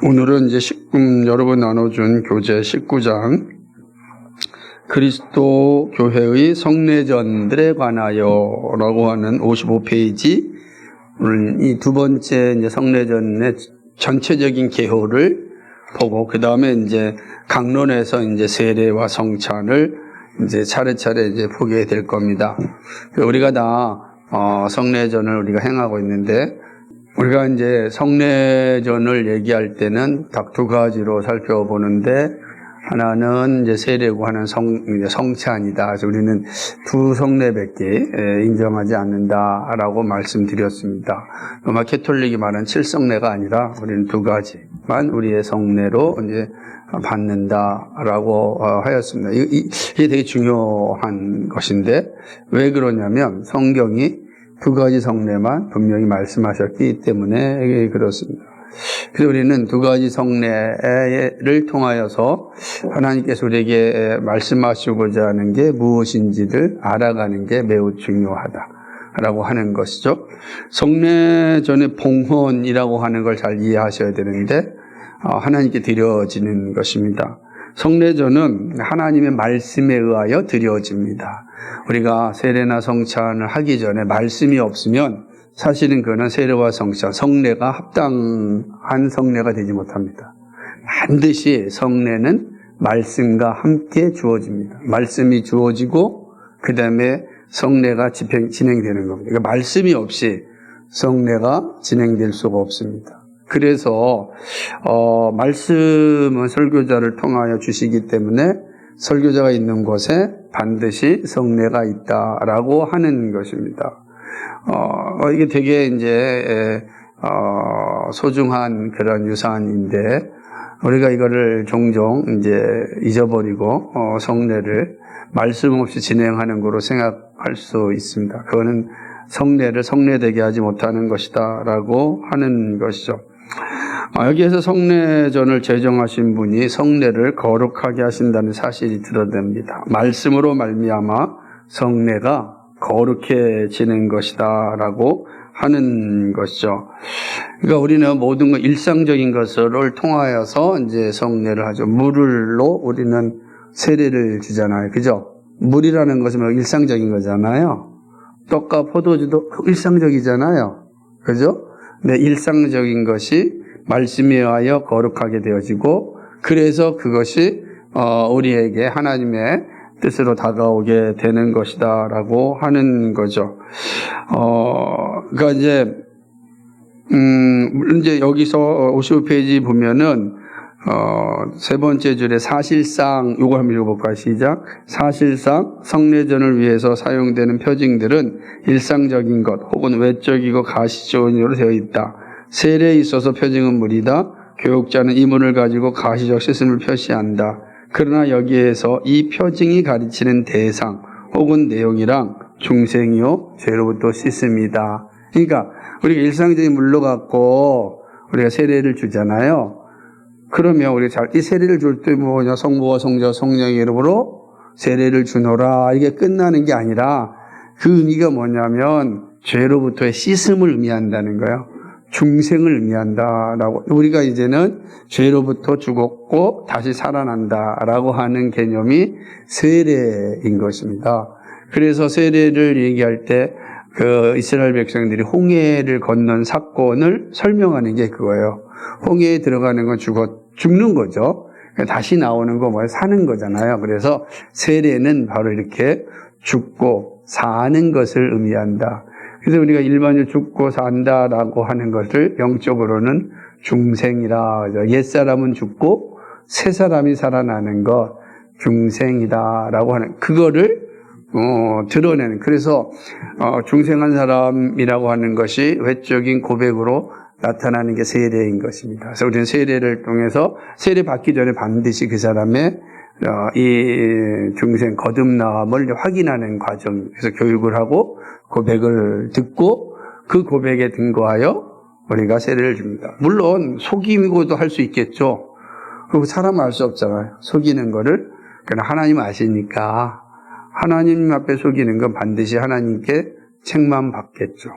오늘은 이제 여러분 나눠준 교재 19장 그리스도 교회의 성례전들에 관하여라고 하는 55페이지 오늘 이 두 번째 이제 성례전의 전체적인 개요를 보고 그 다음에 이제 강론에서 이제 세례와 성찬을 이제 차례차례 이제 보게 될 겁니다. 우리가 다 성례전을 우리가 행하고 있는데 우리가 이제 성례전을 얘기할 때는 딱 두 가지로 살펴보는데 하나는 이제 세례고 하나는 성찬이다. 그래서 우리는 두 성례밖에 인정하지 않는다라고 말씀드렸습니다. 로마 캐톨릭이 말하는 7성례가 아니라 우리는 두 가지만 우리의 성례로 이제 받는다라고 하였습니다. 이게 되게 중요한 것인데 왜 그러냐면 성경이 두 가지 성례만 분명히 말씀하셨기 때문에 그렇습니다. 그래서 우리는 두 가지 성례를 통하여서 하나님께서 우리에게 말씀하시고자 하는 게 무엇인지를 알아가는 게 매우 중요하다라고 하는 것이죠. 성례전의 봉헌이라고 하는 걸 잘 이해하셔야 되는데 하나님께 드려지는 것입니다. 성례전은 하나님의 말씀에 의하여 드려집니다. 우리가 세례나 성찬을 하기 전에 말씀이 없으면 사실은 그거는 세례와 성찬, 성례가 합당한 성례가 되지 못합니다. 반드시 성례는 말씀과 함께 주어집니다. 말씀이 주어지고 그 다음에 성례가 진행되는 겁니다. 그러니까 말씀이 없이 성례가 진행될 수가 없습니다. 그래서 말씀은 설교자를 통하여 주시기 때문에 설교자가 있는 곳에 반드시 성례가 있다라고 하는 것입니다. 이게 되게 이제 소중한 그런 유산인데 우리가 이거를 종종 이제 잊어버리고 성례를 말씀 없이 진행하는 거로 생각할 수 있습니다. 그거는 성례를 성례되게 하지 못하는 것이다라고 하는 것이죠. 여기에서 성례전을 제정하신 분이 성례를 거룩하게 하신다는 사실이 드러납니다. 말씀으로 말미암아 성례가 거룩해지는 것이다라고 하는 것이죠. 그러니까 우리는 모든 것 일상적인 것을 통하여서 이제 성례를 하죠. 물로 우리는 세례를 주잖아요, 그죠? 물이라는 것은 일상적인 거잖아요. 떡과 포도주도 일상적이잖아요, 그죠? 네, 일상적인 것이 말씀에 의하여 거룩하게 되어지고 그래서 그것이 우리에게 하나님의 뜻으로 다가오게 되는 것이다라고 하는 거죠. 그러니까 이제 여기서 55페이지 보면은 세 번째 줄에 사실상 요거 한번 읽어볼까요? 시작. 사실상 성례전을 위해서 사용되는 표징들은 일상적인 것 혹은 외적이고 가시적으로 되어 있다. 세례에 있어서 표징은 물이다. 교육자는 이 물을 가지고 가시적 씻음을 표시한다. 그러나 여기에서 이 표징이 가르치는 대상 혹은 내용이랑 중생이요 죄로부터 씻음이다. 그러니까 우리가 일상적인 물로 갖고 우리가 세례를 주잖아요. 그러면 우리가 이 세례를 줄 때 뭐냐, 성부와 성자 성령의 이름으로 세례를 주노라 이게 끝나는 게 아니라 그 의미가 뭐냐면 죄로부터의 씻음을 의미한다는 거예요. 중생을 의미한다라고. 우리가 이제는 죄로부터 죽었고 다시 살아난다라고 하는 개념이 세례인 것입니다. 그래서 세례를 얘기할 때 그 이스라엘 백성들이 홍해를 건넌 사건을 설명하는 게 그거예요. 홍해에 들어가는 건 죽는 거죠. 다시 나오는 거 사는 거잖아요. 그래서 세례는 바로 이렇게 죽고 사는 것을 의미한다. 그래서 우리가 일반적으로 죽고 산다라고 하는 것을 영적으로는 중생이라 하죠. 옛사람은 죽고 새 사람이 살아나는 것 중생이다라고 하는 그거를 드러내는. 그래서 중생한 사람이라고 하는 것이 외적인 고백으로 나타나는 게 세례인 것입니다. 그래서 우리는 세례를 통해서 세례 받기 전에 반드시 그 사람의 이 중생 거듭남을 확인하는 과정. 그래서 교육을 하고 고백을 듣고 그 고백에 근거하여 우리가 세례를 줍니다. 물론 속이고도 할 수 있겠죠. 그리고 사람 알 수 없잖아요. 속이는 거를. 그러나 하나님 아시니까 하나님 앞에 속이는 건 반드시 하나님께 책만 받겠죠.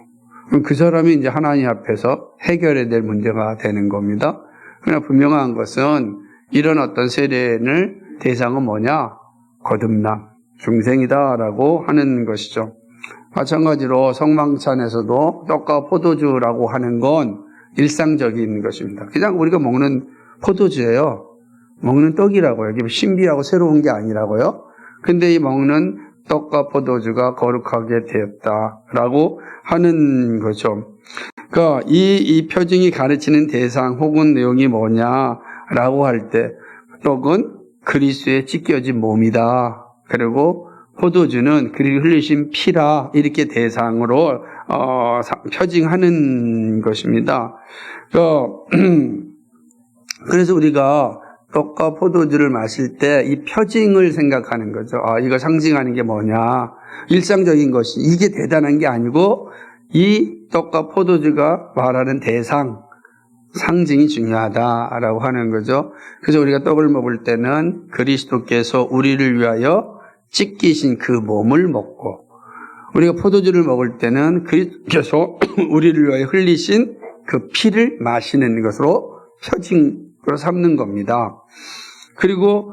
그럼 그 사람이 이제 하나님 앞에서 해결해야 될 문제가 되는 겁니다. 그러나 분명한 것은 이런 어떤 세례를 대상은 뭐냐? 거듭남, 중생이다라고 하는 것이죠. 마찬가지로 성만찬에서도 떡과 포도주라고 하는 건 일상적인 것입니다. 그냥 우리가 먹는 포도주예요. 먹는 떡이라고요. 이게 신비하고 새로운 게 아니라고요. 근데 이 먹는 떡과 포도주가 거룩하게 되었다라고 하는 거죠. 그러니까 이 표징이 가르치는 대상 혹은 내용이 뭐냐라고 할 때 떡은 그리스도의 찢겨진 몸이다. 그리고 포도주는 그리스도 흘리신 피라 이렇게 대상으로 표징하는 것입니다. 그래서 우리가 떡과 포도주를 마실 때 이 표징을 생각하는 거죠. 이거 상징하는 게 뭐냐. 일상적인 것이 이게 대단한 게 아니고 이 떡과 포도주가 말하는 대상, 상징이 중요하다라고 하는 거죠. 그래서 우리가 떡을 먹을 때는 그리스도께서 우리를 위하여 찢기신 그 몸을 먹고, 우리가 포도주를 먹을 때는 그리스도께서 우리를 위하여 흘리신 그 피를 마시는 것으로 표징으로 삼는 겁니다. 그리고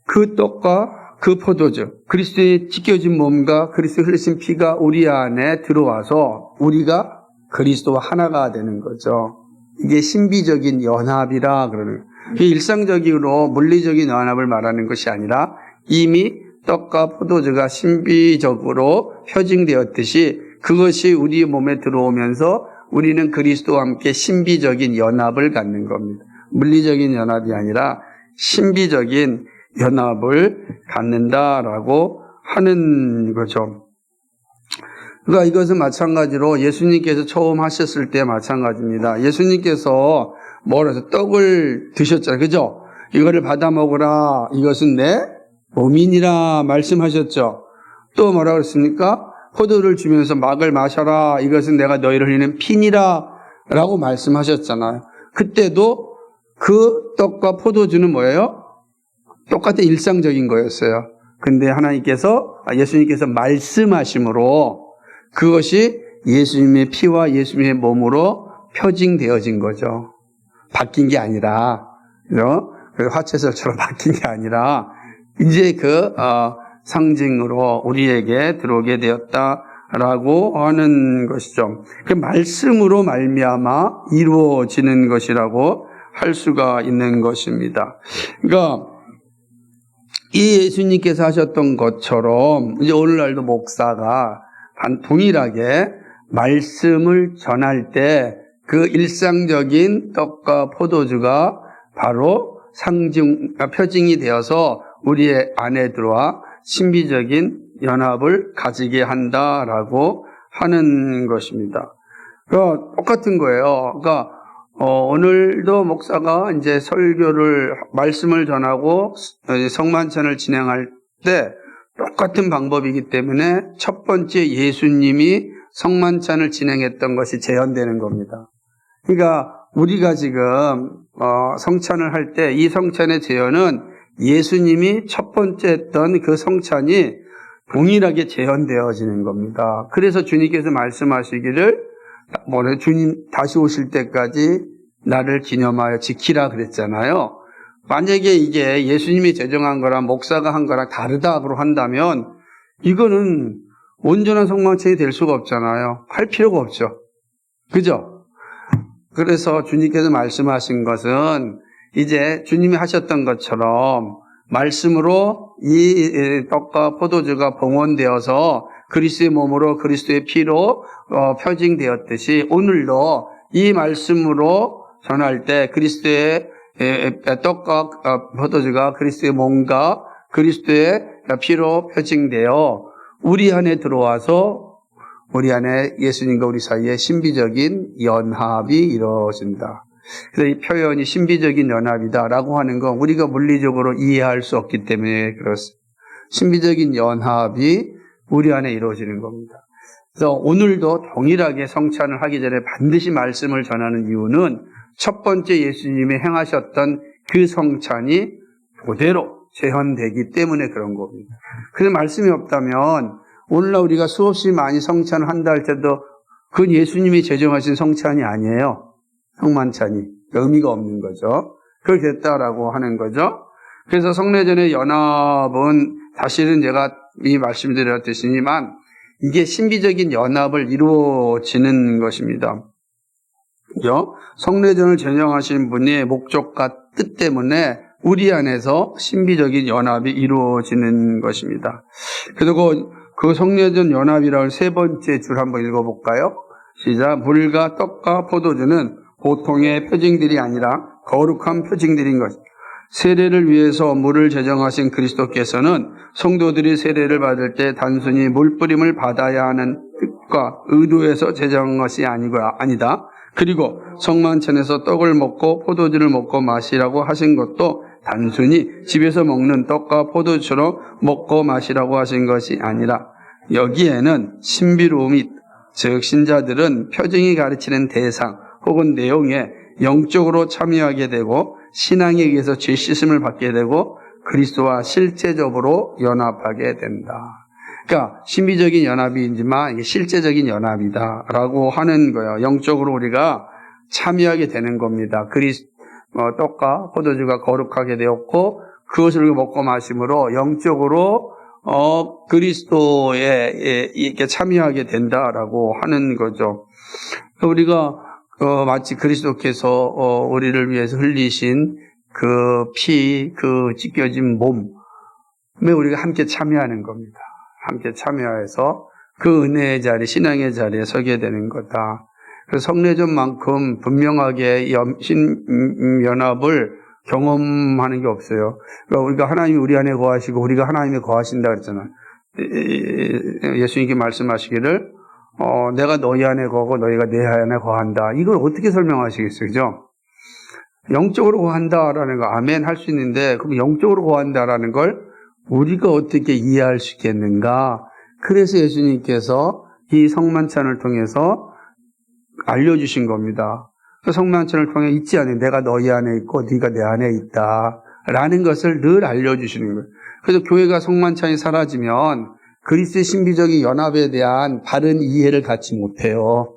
그 떡과 그 포도주, 그리스도의 찢겨진 몸과 그리스도의 흘리신 피가 우리 안에 들어와서 우리가 그리스도와 하나가 되는 거죠. 이게 신비적인 연합이라 그러는 거예요. 일상적으로 물리적인 연합을 말하는 것이 아니라 이미 떡과 포도주가 신비적으로 표징되었듯이 그것이 우리 몸에 들어오면서 우리는 그리스도와 함께 신비적인 연합을 갖는 겁니다. 물리적인 연합이 아니라 신비적인 연합을 갖는다라고 하는 거죠. 그러니까 이것은 마찬가지로 예수님께서 처음 하셨을 때 마찬가지입니다. 예수님께서 뭐라서 떡을 드셨잖아요. 그죠? 이거를 받아 먹으라. 이것은 내 몸이니라 말씀하셨죠. 또 뭐라 그랬습니까? 포도를 주면서 막을 마셔라. 이것은 내가 너희를 흘리는 피니라 라고 말씀하셨잖아요. 그때도 그 떡과 포도주는 뭐예요? 똑같은 일상적인 거였어요. 근데 예수님께서 말씀하심으로 그것이 예수님의 피와 예수님의 몸으로 표징되어진 거죠. 바뀐 게 아니라, 화채설처럼 바뀐 게 아니라, 이제 상징으로 우리에게 들어오게 되었다라고 하는 것이죠. 그 말씀으로 말미암아 이루어지는 것이라고 할 수가 있는 것입니다. 그러니까 이 예수님께서 하셨던 것처럼 이제 오늘날도 목사가 동일하게 말씀을 전할 때 그 일상적인 떡과 포도주가 바로 표징이 되어서 우리의 안에 들어와 신비적인 연합을 가지게 한다라고 하는 것입니다. 그러니까 똑같은 거예요. 그러니까 오늘도 목사가 이제 말씀을 전하고 성만찬을 진행할 때 똑같은 방법이기 때문에 첫 번째 예수님이 성만찬을 진행했던 것이 재현되는 겁니다. 그러니까 우리가 지금 성찬을 할 때 이 성찬의 재현은 예수님이 첫 번째 했던 그 성찬이 동일하게 재현되어지는 겁니다. 그래서 주님께서 말씀하시기를 주님 다시 오실 때까지 나를 기념하여 지키라 그랬잖아요. 만약에 이게 예수님이 제정한 거랑 목사가 한 거랑 다르다고 한다면 이거는 온전한 성만찬이 될 수가 없잖아요. 할 필요가 없죠. 그죠? 그래서 주님께서 말씀하신 것은 이제 주님이 하셨던 것처럼 말씀으로 이 떡과 포도주가 봉헌되어서 그리스도의 몸으로 그리스도의 피로 표징되었듯이 오늘도 이 말씀으로 전할 때 그리스도의 떡과 포도주가 그리스도의 몸과 그리스도의 피로 표징되어 우리 안에 들어와서 우리 안에 예수님과 우리 사이에 신비적인 연합이 이루어진다. 그래서 이 표현이 신비적인 연합이다라고 하는 건 우리가 물리적으로 이해할 수 없기 때문에 그렇습니다. 신비적인 연합이 우리 안에 이루어지는 겁니다. 그래서 오늘도 동일하게 성찬을 하기 전에 반드시 말씀을 전하는 이유는 첫 번째 예수님이 행하셨던 그 성찬이 그대로 재현되기 때문에 그런 겁니다. 그래서 말씀이 없다면 오늘날 우리가 수없이 많이 성찬을 한다 할 때도 그건 예수님이 제정하신 성찬이 아니에요. 성만찬이. 의미가 없는 거죠. 그렇게 됐다라고 하는 거죠. 그래서 성례전의 연합은 사실은 제가 이 말씀드렸듯이지만 이게 신비적인 연합을 이루어지는 것입니다. 그죠? 성례전을 제정하신 분의 목적과 뜻 때문에 우리 안에서 신비적인 연합이 이루어지는 것입니다. 그리고 그 성례전 연합이라는 세 번째 줄 한번 읽어볼까요? 시작. 물과 떡과 포도주는 보통의 표징들이 아니라 거룩한 표징들인 것. 세례를 위해서 물을 제정하신 그리스도께서는 성도들이 세례를 받을 때 단순히 물뿌림을 받아야 하는 뜻과 의도에서 제정한 것이 아니다. 그리고 성만찬에서 떡을 먹고 포도주를 먹고 마시라고 하신 것도 단순히 집에서 먹는 떡과 포도주처럼 먹고 마시라고 하신 것이 아니라 여기에는 신비로움이, 즉 신자들은 표징이 가르치는 대상 혹은 내용에 영적으로 참여하게 되고 신앙에 의해서 죄 씻음을 받게 되고 그리스도와 실제적으로 연합하게 된다. 그러니까 신비적인 연합이지만 이게 실제적인 연합이다라고 하는 거예요. 영적으로 우리가 참여하게 되는 겁니다. 떡과 포도주가 거룩하게 되었고 그것을 먹고 마심으로 영적으로 그리스도에 이렇게 참여하게 된다라고 하는 거죠. 우리가 마치 그리스도께서 우리를 위해서 흘리신 그 피, 그 찢겨진 몸에 우리가 함께 참여하는 겁니다. 함께 참여해서 그 은혜의 자리, 신앙의 자리에 서게 되는 거다. 그래서 성례전만큼 분명하게 연합을 경험하는 게 없어요. 그러니까 우리가 하나님이 우리 안에 거하시고 우리가 하나님에 거하신다 그랬잖아요. 예수님께 말씀하시기를 내가 너희 안에 거하고 너희가 내 안에 거한다. 이걸 어떻게 설명하시겠어요? 그죠? 영적으로 거한다라는 거 아멘 할 수 있는데 그럼 영적으로 거한다라는 걸 우리가 어떻게 이해할 수 있겠는가? 그래서 예수님께서 이 성만찬을 통해서 알려주신 겁니다. 그 성만찬을 통해 잊지 않아요. 내가 너희 안에 있고 네가 내 안에 있다라는 것을 늘 알려주시는 거예요. 그래서 교회가 성만찬이 사라지면 그리스도의 신비적인 연합에 대한 바른 이해를 갖지 못해요.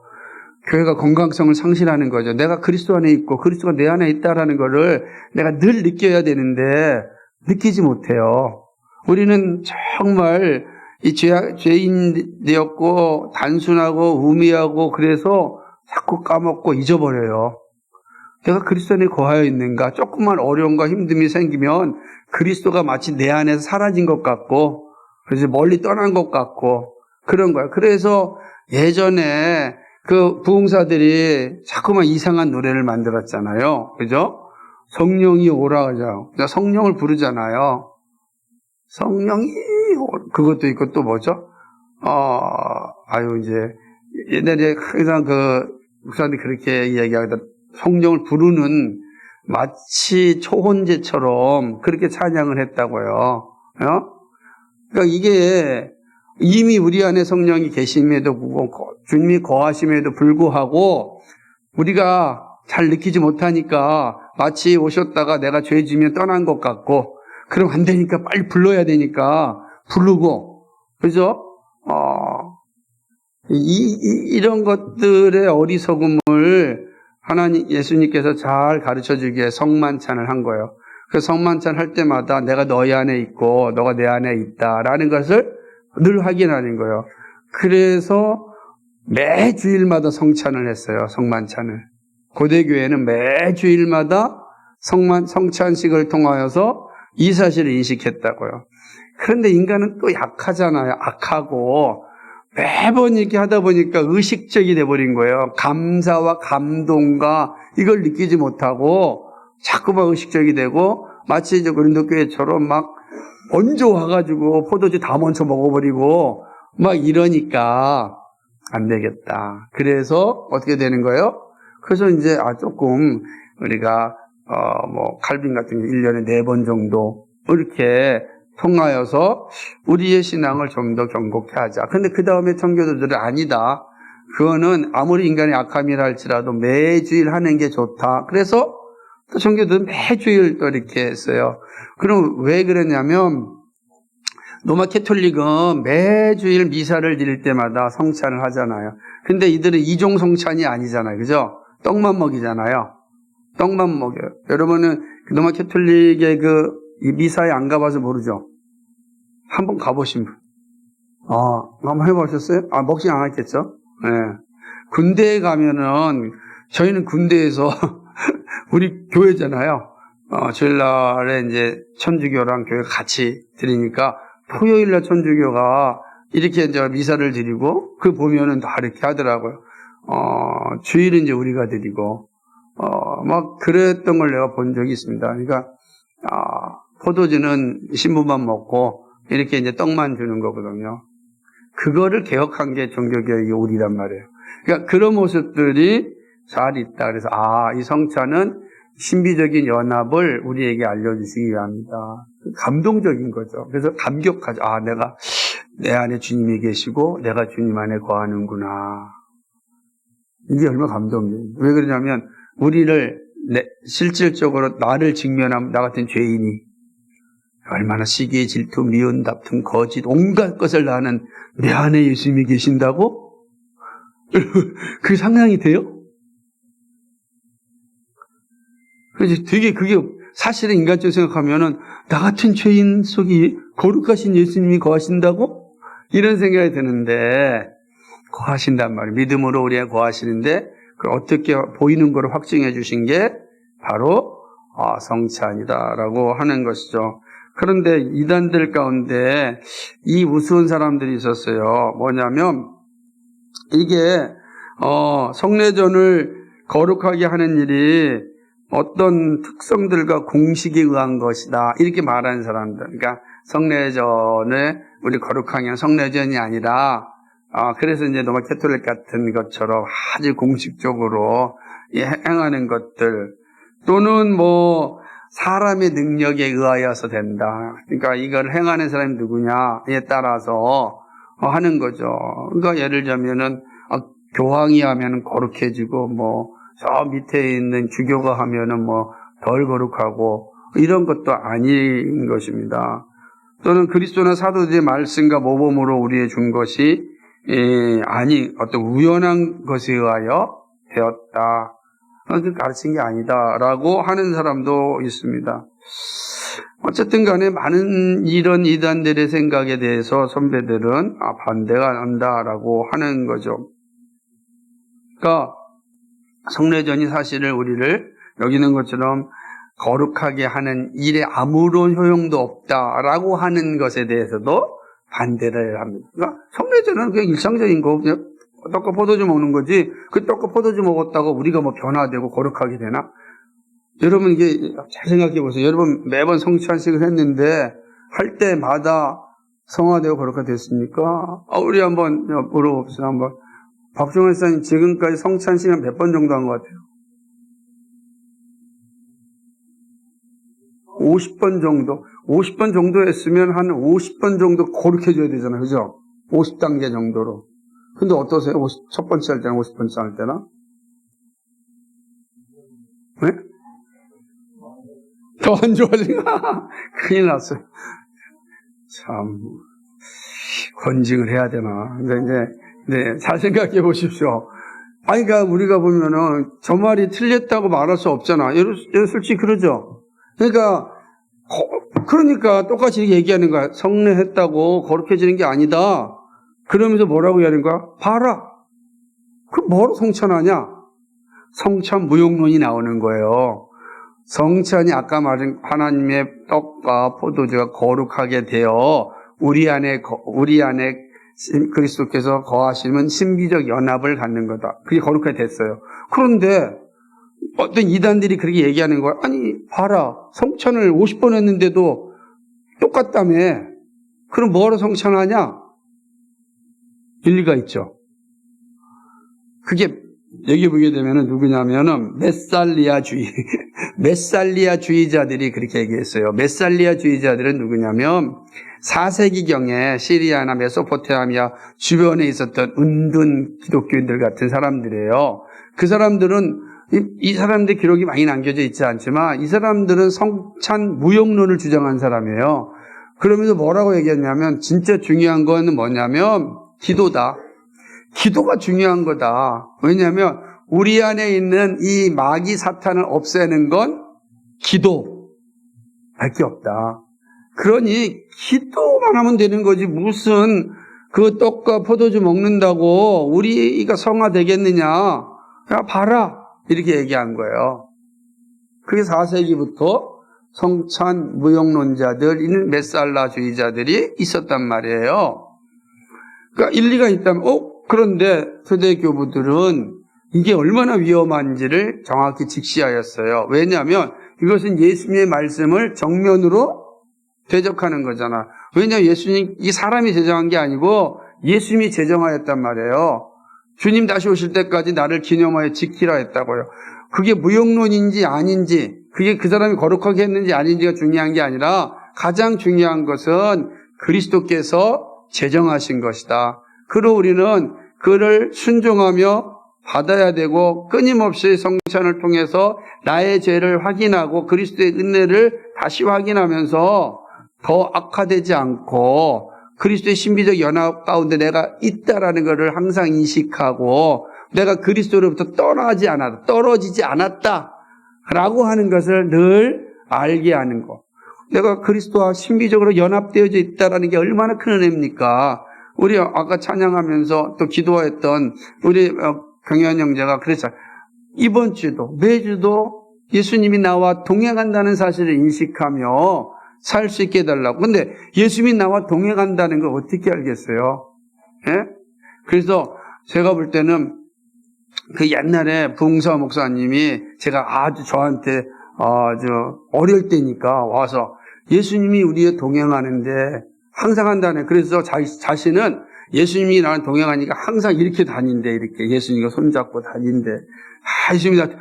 교회가 건강성을 상실하는 거죠. 내가 그리스도 안에 있고 그리스도가 내 안에 있다라는 것을 내가 늘 느껴야 되는데 느끼지 못해요. 우리는 정말 이 죄인 되었고 단순하고 우미하고 그래서 자꾸 까먹고 잊어버려요. 내가 그리스도 안에 거하여 있는가? 조금만 어려움과 힘듦이 생기면 그리스도가 마치 내 안에서 사라진 것 같고 그래서 멀리 떠난 것 같고 그런 거예요. 그래서 예전에 그 부흥사들이 자꾸만 이상한 노래를 만들었잖아요. 그죠? 성령이 오라 하죠. 성령을 부르잖아요. 성령이 그것도 있고 또 뭐죠? 이제 옛날에 항상 그 목사님이 그렇게 이야기하거든. 성령을 부르는 마치 초혼제처럼 그렇게 찬양을 했다고요. 그러니까 이게 이미 우리 안에 성령이 계심에도 불구하고 주님이 거하심에도 불구하고 우리가 잘 느끼지 못하니까 마치 오셨다가 내가 죄 지면 떠난 것 같고 그럼 안 되니까 빨리 불러야 되니까 부르고 그죠? 이런 것들의 어리석음을 하나님 예수님께서 잘 가르쳐주기에 위해 성만찬을 한 거예요. 그 성만찬 할 때마다 내가 너희 안에 있고 너가 내 안에 있다라는 것을 늘 확인하는 거예요. 그래서 매 주일마다 성찬을 했어요. 성만찬을. 고대교회는 매 주일마다 성찬식을 통하여서 이 사실을 인식했다고요. 그런데 인간은 또 약하잖아요. 악하고 매번 이렇게 하다 보니까 의식적이 돼버린 거예요. 감사와 감동과 이걸 느끼지 못하고 자꾸만 의식적이 되고 마치 이제 고린도 교회처럼 막 먼저 와가지고 포도주 다 먼저 먹어버리고 막 이러니까 안 되겠다. 그래서 어떻게 되는 거예요? 그래서 이제 조금 우리가 칼빈 같은 게 1년에 4번 정도 이렇게 통하여서 우리의 신앙을 좀 더 견고케 하자. 근데 그 다음에 청교도들은 아니다. 그거는 아무리 인간의 악함이라 할지라도 매주일 하는 게 좋다. 그래서 또 청교도는 매주일 또 이렇게 했어요. 그럼 왜 그러냐면 로마 캐톨릭은 매주일 미사를 드릴 때마다 성찬을 하잖아요. 근데 이들은 이종 성찬이 아니잖아요. 그죠? 떡만 먹이잖아요. 떡만 먹여요. 여러분은 그동안 캐톨릭의 이 미사에 안 가봐서 모르죠? 한번 가보신 분. 한번 해보셨어요? 먹진 않았겠죠? 네. 군대에 가면은, 저희는 군대에서, 우리 교회잖아요. 주일날에 이제 천주교랑 교회 같이 드리니까, 토요일날 천주교가 이렇게 이제 미사를 드리고, 보면은 다 이렇게 하더라고요. 주일은 이제 우리가 드리고, 막 그랬던 걸 내가 본 적이 있습니다. 그러니까, 포도주는 신부만 먹고, 이렇게 이제 떡만 주는 거거든요. 그거를 개혁한 게 종교개혁의 우리란 말이에요. 그러니까 그런 모습들이 잘 있다. 그래서, 이 성찬은 신비적인 연합을 우리에게 알려주시기 위함이다. 감동적인 거죠. 그래서 감격하죠. 내가 내 안에 주님이 계시고 내가 주님 안에 거하는구나. 이게 얼마나 감동이에요. 왜 그러냐면 우리를 실질적으로 나를 직면하면 나 같은 죄인이 얼마나 시기, 질투, 미운, 다툼, 거짓, 온갖 것을 나는 내 안에 예수님이 계신다고? 그게 상상이 돼요? 그래서 되게 그게 사실은 인간적으로 생각하면은 나 같은 죄인 속에 거룩하신 예수님이 거하신다고? 이런 생각이 드는데 거하신단 말이에요. 믿음으로 우리가 거하시는데 그걸 어떻게 보이는 거를 확증해 주신 게 바로 성찬이다라고 하는 것이죠. 그런데 이단들 가운데 이 우스운 사람들이 있었어요. 뭐냐면 이게 성례전을 거룩하게 하는 일이 어떤 특성들과 공식에 의한 것이다. 이렇게 말하는 사람들. 그러니까 성례전을 우리 거룩하게 하는 성례전이 아니라 그래서 이제 로마 캐톨릭 같은 것처럼 아주 공식적으로 행하는 것들 또는 사람의 능력에 의하여서 된다. 그러니까 이걸 행하는 사람이 누구냐에 따라서 하는 거죠. 그러니까 예를 들자면은 교황이 하면은 거룩해지고 저 밑에 있는 주교가 하면은 덜 거룩하고 이런 것도 아닌 것입니다. 또는 그리스도나 사도들의 말씀과 모범으로 우리에 준 것이 어떤 우연한 것에 의하여 되었다. 가르친 게 아니다라고 하는 사람도 있습니다. 어쨌든 간에 많은 이런 이단들의 생각에 대해서 선배들은 반대가 난다라고 하는 거죠. 그러니까 성례전이 사실은 우리를 여기는 것처럼 거룩하게 하는 일에 아무런 효용도 없다라고 하는 것에 대해서도 반대를 합니다. 그러니까 성례전은 그냥 일상적인 거, 그냥 떡과 포도주 먹는 거지, 그 떡과 포도주 먹었다고 우리가 변화되고 거룩하게 되나? 여러분, 이게 잘 생각해 보세요. 여러분, 매번 성찬식을 했는데, 할 때마다 성화되고 거룩화됐습니까? 우리 한번 물어봅시다, 한번. 박종원 목사님 지금까지 성찬식은 몇 번 정도 한 것 같아요? 50번 정도. 50번 정도 했으면 한 50번 정도 거룩해져야 되잖아요. 그죠? 50단계 정도로. 근데 어떠세요? 첫 번째 할 때나 50번째 할 때나? 네? 더 안 좋아지나? 큰일 났어요. 참, 건징을 해야 되나. 근데 잘 생각해 보십시오. 그러니까 우리가 보면은 저 말이 틀렸다고 말할 수 없잖아. 솔직히 그러죠? 그러니까 똑같이 얘기하는 거야. 성례했다고 거룩해지는 게 아니다. 그러면서 뭐라고 하는 거야? 봐라. 그럼 뭐로 성찬하냐? 성찬 무용론이 나오는 거예요. 성찬이 아까 말한 하나님의 떡과 포도주가 거룩하게 되어 우리 안에 그리스도께서 거하시면 신비적 연합을 갖는 거다. 그게 거룩하게 됐어요. 그런데 어떤 이단들이 그렇게 얘기하는 거야. 아니 봐라. 성찬을 50번 했는데도 똑같다며. 그럼 뭐로 성찬하냐? 일리가 있죠. 그게 여기 보게 되면은 누구냐면은 메살리아주의자들이 그렇게 얘기했어요. 메살리아주의자들은 누구냐면 4세기경에 시리아나 메소포타미아 주변에 있었던 은둔 기독교인들 같은 사람들이에요. 그 사람들은 이 사람들 기록이 많이 남겨져 있지 않지만 이 사람들은 성찬 무용론을 주장한 사람이에요. 그러면서 뭐라고 얘기했냐면 진짜 중요한 건 뭐냐면 기도다. 기도가 중요한 거다. 왜냐하면 우리 안에 있는 이 마귀 사탄을 없애는 건 기도밖에 없다. 그러니 기도만 하면 되는 거지 무슨 그 떡과 포도주 먹는다고 우리가 성화되겠느냐. 야 봐라 이렇게 얘기한 거예요. 그게 4세기부터 성찬 무용론자들, 메살라주의자들이 있었단 말이에요. 그러니까 일리가 있다면 그런데 초대교부들은 이게 얼마나 위험한지를 정확히 직시하였어요. 왜냐하면 이것은 예수님의 말씀을 정면으로 대적하는 거잖아. 왜냐하면 예수님, 이 사람이 제정한 게 아니고 예수님이 제정하였단 말이에요. 주님 다시 오실 때까지 나를 기념하여 지키라 했다고요. 그게 무용론인지 아닌지, 그게 그 사람이 거룩하게 했는지 아닌지가 중요한 게 아니라 가장 중요한 것은 그리스도께서 제정하신 것이다. 그리고 우리는 그를 순종하며 받아야 되고 끊임없이 성찬을 통해서 나의 죄를 확인하고 그리스도의 은혜를 다시 확인하면서 더 악화되지 않고 그리스도의 신비적 연합 가운데 내가 있다라는 것을 항상 인식하고 내가 그리스도로부터 떨어지지 않았다라고 하는 것을 늘 알게 하는 것. 내가 그리스도와 신비적으로 연합되어져 있다라는 게 얼마나 큰 은혜입니까? 우리 아까 찬양하면서 또 기도했던 우리 경현 형제가 그랬잖아요. 이번 주도 매주도 예수님이 나와 동행한다는 사실을 인식하며 살 수 있게 해달라고. 근데 예수님이 나와 동행한다는 걸 어떻게 알겠어요? 예? 그래서 제가 볼 때는 그 옛날에 부흥사 목사님이 제가 아주 저한테 어릴 때니까 와서 예수님이 우리의 동행하는데 항상 한다네. 그래서 자신은 예수님이 나랑 동행하니까 항상 이렇게 다닌대. 이렇게 예수님과 손잡고 다닌대. 예수님이 나한테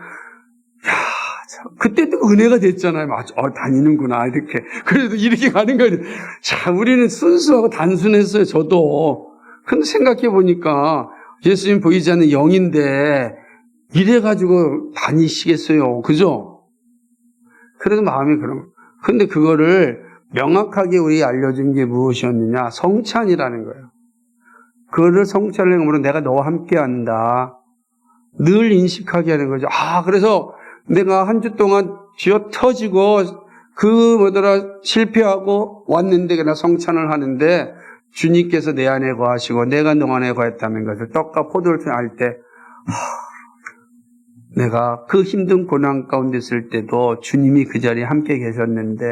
그때 또 은혜가 됐잖아요. 맞아. 다니는구나. 이렇게. 그래도 이렇게 가는 거예요. 자, 우리는 순수하고 단순했어요. 저도. 근데 생각해 보니까 예수님 보이지 않는 영인데 이래가지고 다니시겠어요. 그죠? 그래도 마음이 그런 거예요. 근데 그거를 명확하게 우리 알려준 게 무엇이었느냐? 성찬이라는 거예요. 그거를 성찬을 행함으로 내가 너와 함께 한다. 늘 인식하게 하는 거죠. 그래서 내가 한 주 동안 쥐어 터지고 실패하고 왔는데 그나 성찬을 하는데 주님께서 내 안에 거하시고 내가 너 안에 거했다는 것을 떡과 포도를 할 때 내가 그 힘든 고난 가운데 있을 때도 주님이 그 자리에 함께 계셨는데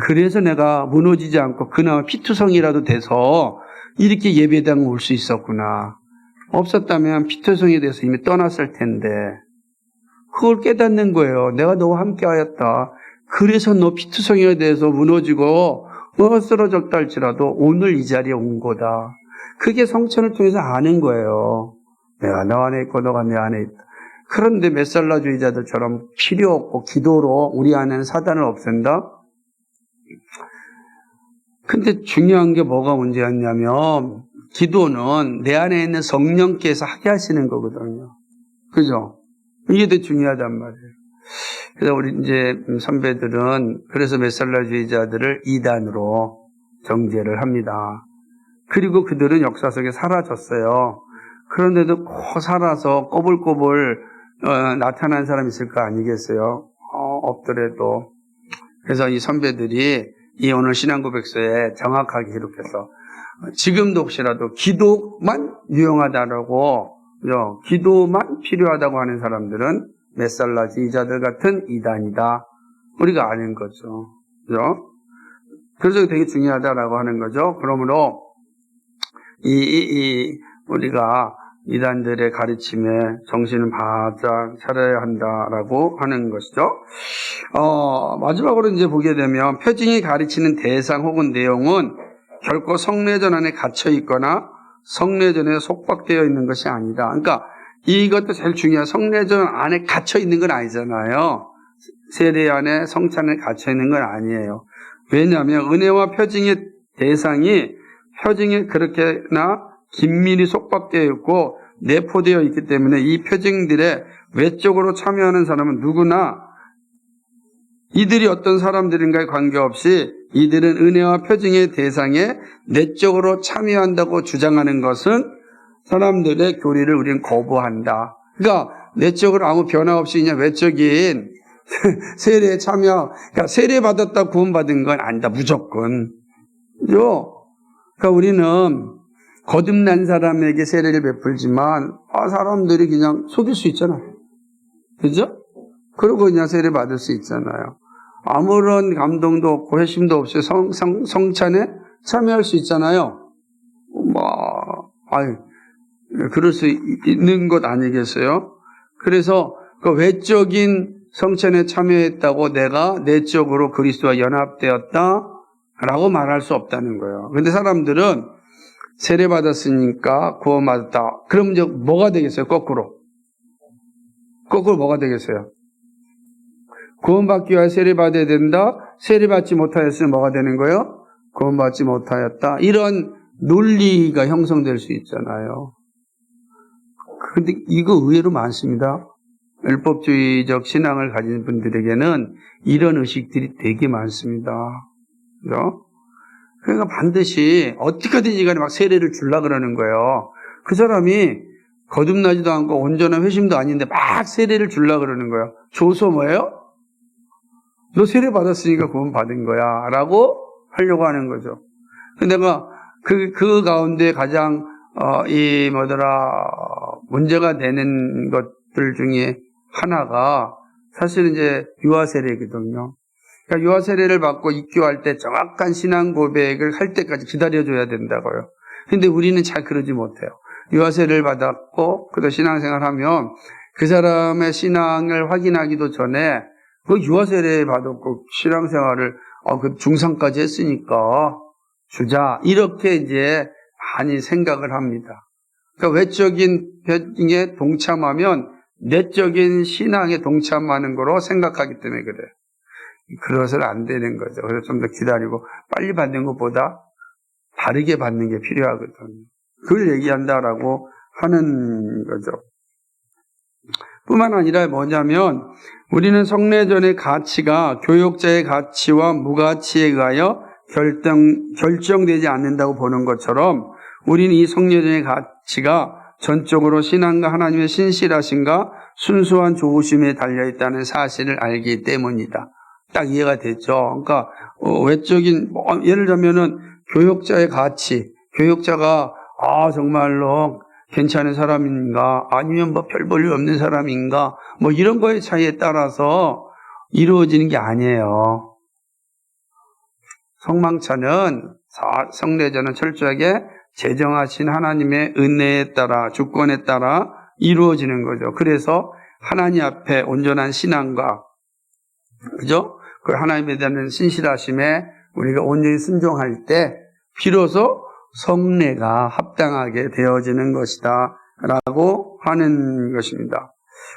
그래서 내가 무너지지 않고 그나마 피투성이라도 돼서 이렇게 예배당 올 수 있었구나. 없었다면 피투성이 돼서 이미 떠났을 텐데 그걸 깨닫는 거예요. 내가 너와 함께 하였다. 그래서 너 피투성이에 대해서 무너지고 쓰러졌다 할지라도 오늘 이 자리에 온 거다. 그게 성찬을 통해서 아는 거예요. 내가 너 안에 있고 너가 내 안에 있다. 그런데 메살라주의자들처럼 필요 없고 기도로 우리 안에는 사단을 없앤다? 근데 중요한 게 뭐가 문제였냐면 기도는 내 안에 있는 성령께서 하게 하시는 거거든요. 그죠? 이게 더 중요하단 말이에요. 그래서 우리 이제 선배들은 그래서 메살라주의자들을 이단으로 정죄를 합니다. 그리고 그들은 역사 속에 사라졌어요. 그런데도 꼭 살아서 꼬불꼬불 나타난 사람이 있을 거 아니겠어요? 없더라도. 그래서 이 선배들이 이 오늘 신앙고백서에 정확하게 기록해서 지금도 혹시라도 기도만 유용하다라고 기도만 필요하다고 하는 사람들은 메살라주의자들 같은 이단이다. 우리가 아는 거죠. 그죠? 그래서 되게 중요하다라고 하는 거죠. 그러므로 우리가 이단들의 가르침에 정신을 바짝 차려야 한다라고 하는 것이죠. 마지막으로 이제 보게 되면 표징이 가르치는 대상 혹은 내용은 결코 성례전 안에 갇혀 있거나 성례전에 속박되어 있는 것이 아니다. 그러니까 이것도 제일 중요해요. 성례전 안에 갇혀 있는 건 아니잖아요. 세례 안에 성찬에 갇혀 있는 건 아니에요. 왜냐하면 은혜와 표징의 대상이 표징에 그렇게나 긴밀히 속박되어 있고 내포되어 있기 때문에 이 표징들의 외적으로 참여하는 사람은 누구나 이들이 어떤 사람들인가에 관계없이 이들은 은혜와 표징의 대상에 내적으로 참여한다고 주장하는 것은 사람들의 교리를 우리는 거부한다. 그러니까 내적으로 아무 변화 없이 그냥 외적인 세례에 참여, 그러니까 세례 받았다 구원받은 건 아니다, 무조건. 그죠? 그러니까 우리는 거듭난 사람에게 세례를 베풀지만, 사람들이 그냥 속일 수 있잖아요. 그죠? 그러고 그냥 세례 받을 수 있잖아요. 아무런 감동도 없고 회심도 없이 성찬에 참여할 수 있잖아요. 그럴 수 있는 것 아니겠어요? 그래서 그 외적인 성찬에 참여했다고 내가 내적으로 그리스도와 연합되었다라고 말할 수 없다는 거예요. 그런데 사람들은 세례 받았으니까 구원받았다. 그럼 이제 뭐가 되겠어요? 거꾸로 뭐가 되겠어요? 구원받기 위해 세례 받아야 된다. 세례 받지 못하였으면 뭐가 되는 거예요? 구원받지 못하였다. 이런 논리가 형성될 수 있잖아요. 그런데 이거 의외로 많습니다. 율법주의적 신앙을 가진 분들에게는 이런 의식들이 되게 많습니다. 그죠? 그러니까 반드시 어떻게든지 간에 막 세례를 주려고 그러는 거예요. 그 사람이 거듭나지도 않고 온전한 회심도 아닌데 막 세례를 주려고 그러는 거예요. 줘서 뭐예요? 너 세례 받았으니까 구원 받은 거야. 라고 하려고 하는 거죠. 근데 내가 그 가운데 가장, 문제가 되는 것들 중에 하나가 사실은 이제 유아세례거든요. 그러니까 유아세례를 받고 입교할 때 정확한 신앙 고백을 할 때까지 기다려줘야 된다고요. 근데 우리는 잘 그러지 못해요. 유아세례를 받았고, 그래도 신앙생활 하면 그 사람의 신앙을 확인하기도 전에 그 유아세례 받았고 신앙생활을 그 중상까지 했으니까 주자. 이렇게 이제 많이 생각을 합니다. 그러니까 외적인 변증에 동참하면 내적인 신앙에 동참하는 거로 생각하기 때문에 그래요. 그래서는 안 되는 거죠. 그래서 좀 더 기다리고 빨리 받는 것보다 다르게 받는 게 필요하거든요. 그걸 얘기한다라고 하는 거죠. 뿐만 아니라 뭐냐면 우리는 성례전의 가치가 교역자의 가치와 무가치에 의하여 결정되지 않는다고 보는 것처럼 우리는 이 성례전의 가치가 전적으로 신앙과 하나님의 신실하심과 순수한 좋으심에 달려있다는 사실을 알기 때문이다. 딱 이해가 됐죠. 그러니까 외적인 예를 들면은 교역자의 가치, 교역자가 정말로 괜찮은 사람인가 아니면 별 볼일 없는 사람인가 이런 거의 차이에 따라서 이루어지는 게 아니에요. 성망차는 성례전은 철저하게 제정하신 하나님의 은혜에 따라 주권에 따라 이루어지는 거죠. 그래서 하나님 앞에 온전한 신앙과 그죠? 그 하나님에 대한 신실하심에 우리가 온전히 순종할 때 비로소 성례가 합당하게 되어지는 것이다 라고 하는 것입니다.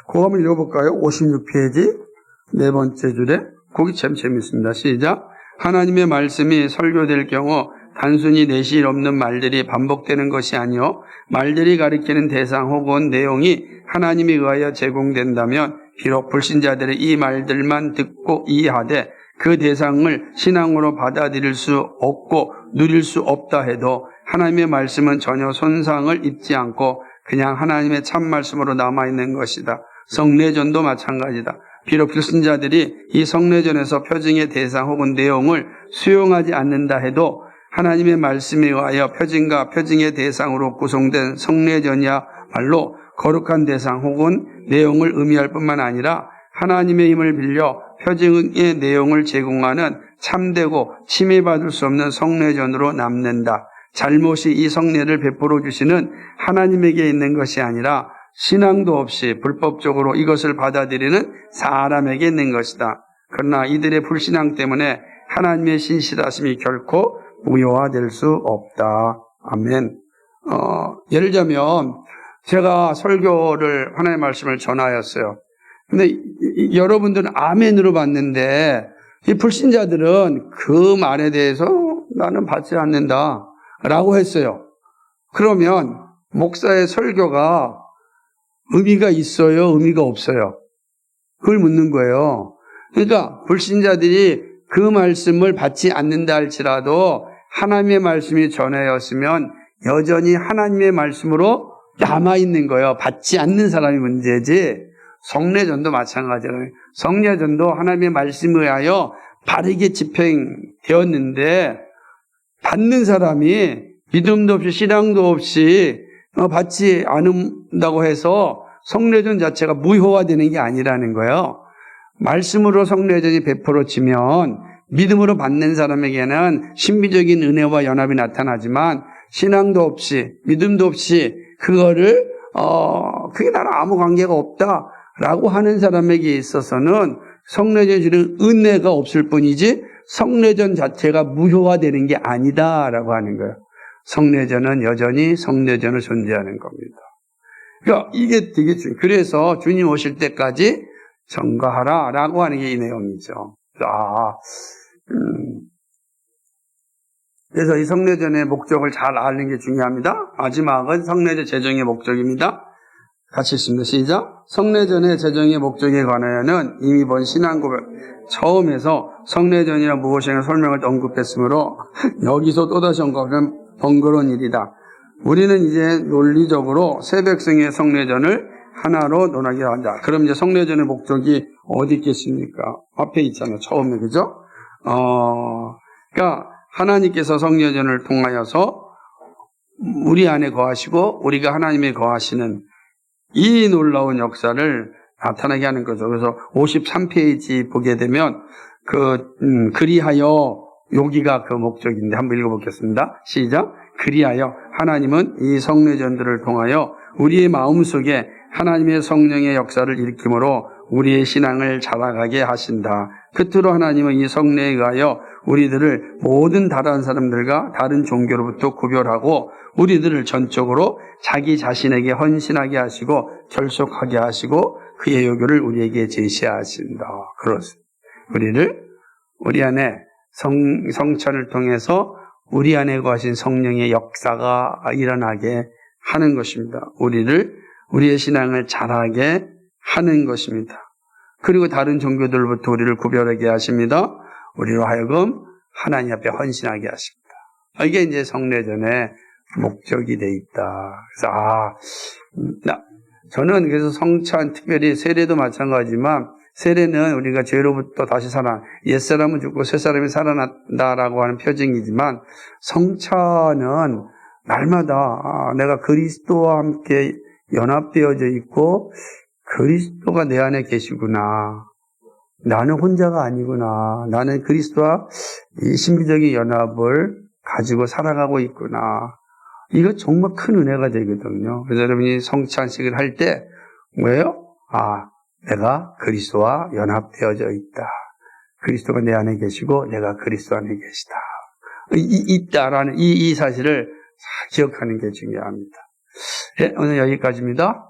그거 한번 읽어볼까요? 56페이지 네 번째 줄에 거기 참 재밌습니다. 시작. 하나님의 말씀이 설교될 경우 단순히 내실 없는 말들이 반복되는 것이 아니요 말들이 가리키는 대상 혹은 내용이 하나님에 의하여 제공된다면 비록 불신자들이 이 말들만 듣고 이해하되 그 대상을 신앙으로 받아들일 수 없고 누릴 수 없다 해도 하나님의 말씀은 전혀 손상을 입지 않고 그냥 하나님의 참 말씀으로 남아있는 것이다. 성례전도 마찬가지다. 비록 불신자들이 이 성례전에서 표징의 대상 혹은 내용을 수용하지 않는다 해도 하나님의 말씀에 의하여 표징과 표징의 대상으로 구성된 성례전이야말로 거룩한 대상 혹은 내용을 의미할 뿐만 아니라 하나님의 힘을 빌려 표징의 내용을 제공하는 참되고 침해받을 수 없는 성례전으로 남는다. 잘못이 이 성례를 베풀어 주시는 하나님에게 있는 것이 아니라 신앙도 없이 불법적으로 이것을 받아들이는 사람에게 있는 것이다. 그러나 이들의 불신앙 때문에 하나님의 신실하심이 결코 무효화될 수 없다. 아멘. 예를 들면 제가 설교를 하나님의 말씀을 전하였어요. 근데 여러분들은 아멘으로 받는데 이 불신자들은 그 말에 대해서 나는 받지 않는다 라고 했어요. 그러면 목사의 설교가 의미가 있어요? 의미가 없어요? 그걸 묻는 거예요. 그러니까 불신자들이 그 말씀을 받지 않는다 할지라도 하나님의 말씀이 전하였으면 여전히 하나님의 말씀으로 남아있는 거예요. 받지 않는 사람이 문제지 성례전도 마찬가지예요. 성례전도 하나님의 말씀에 의하여 바르게 집행되었는데 받는 사람이 믿음도 없이 신앙도 없이 받지 않는다고 해서 성례전 자체가 무효화되는 게 아니라는 거예요. 말씀으로 성례전이 베풀어지면 믿음으로 받는 사람에게는 신비적인 은혜와 연합이 나타나지만 신앙도 없이 믿음도 없이 그거를 그게 나랑 아무 관계가 없다라고 하는 사람에게 있어서는 성례전이 주는 은혜가 없을 뿐이지 성례전 자체가 무효화되는 게 아니다라고 하는 거예요. 성례전은 여전히 성례전으로 존재하는 겁니다. 그러니까 이게 되게 중요해요. 그래서 주님 오실 때까지 전가하라라고 하는 게 이 내용이죠. 그래서 이 성례전의 목적을 잘 아는 게 중요합니다. 마지막은 성례전 제정의 목적입니다. 같이 읽습니다. 시작. 성례전의 제정의 목적에 관하여는 이미 본 신앙고백 처음에서 성례전이란 무엇인가 설명을 언급했으므로 여기서 또다시 언급하면 번거로운 일이다. 우리는 이제 논리적으로 새 백성의 성례전을 하나로 논하게 한다. 그럼 이제 성례전의 목적이 어디 있겠습니까? 앞에 있잖아요. 처음에, 그죠? 그러니까 하나님께서 성례전을 통하여서 우리 안에 거하시고 우리가 하나님에 거하시는 이 놀라운 역사를 나타나게 하는 거죠. 그래서 53페이지 보게 되면 그리하여 여기가 그 목적인데 한번 읽어보겠습니다. 시작. 그리하여 하나님은 이 성례전들을 통하여 우리의 마음속에 하나님의 성령의 역사를 일으킴으로 우리의 신앙을 자라가게 하신다. 끝으로 하나님은 이 성례에 의하여 우리들을 모든 다른 사람들과 다른 종교로부터 구별하고 우리들을 전적으로 자기 자신에게 헌신하게 하시고 결속하게 하시고 그의 요구를 우리에게 제시하신다. 그렇습니다. 우리 안에 성찬을 통해서 우리 안에 거하신 성령의 역사가 일어나게 하는 것입니다. 우리의 신앙을 자라게 하는 것입니다. 그리고 다른 종교들로부터 우리를 구별하게 하십니다. 우리로 하여금 하나님 앞에 헌신하게 하십니다. 이게 이제 성례전의 목적이 돼 있다. 그래서 저는 그래서 성찬 특별히 세례도 마찬가지지만 세례는 우리가 죄로부터 다시 옛사람은 죽고 새사람이 살아난다라고 하는 표징이지만 성찬은 날마다 내가 그리스도와 함께 연합되어져 있고 그리스도가 내 안에 계시구나. 나는 혼자가 아니구나. 나는 그리스도와 이 신비적인 연합을 가지고 살아가고 있구나. 이거 정말 큰 은혜가 되거든요. 그래서 여러분이 성찬식을 할 때 뭐예요? 내가 그리스도와 연합되어져 있다. 그리스도가 내 안에 계시고 내가 그리스도 안에 계시다. 있다라는 이 사실을 잘 기억하는 게 중요합니다. 네, 오늘 여기까지입니다.